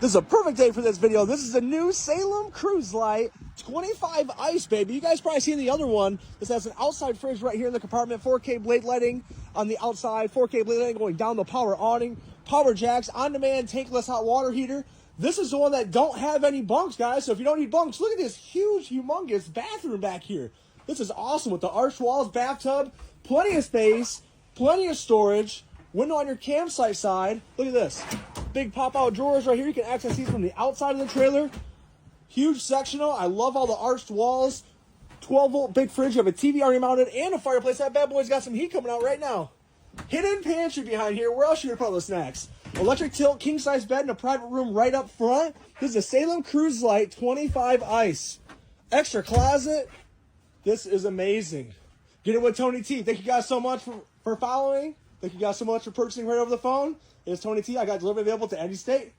This is a perfect day for this video. This is a new Salem Cruise Light 25 ice, baby. You guys probably seen the other one. This has an outside fridge right here in the compartment, 4K blade lighting on the outside, 4K blade lighting going down the power awning, power jacks, on-demand tankless hot water heater. This is the one that don't have any bunks, guys. So if you don't need bunks, look at this huge, humongous bathroom back here. This is awesome with the arched walls, bathtub, plenty of space, plenty of storage, window on your campsite side. Look at this. Big pop-out drawers right here. You can access these from the outside of the trailer. Huge sectional. I love all the arched walls. 12-volt big fridge. You have a TV already mounted and a fireplace. That bad boy's got some heat coming out right now. Hidden pantry behind here. Where else should you put all the snacks? Electric tilt, king-size bed, and a private room right up front. This is a Salem Cruise Light 25 ice. Extra closet. This is amazing. Get it with Tony T. Thank you guys so much for following. Thank you guys so much for purchasing right over the phone. It's Tony T. I got delivery available to any state.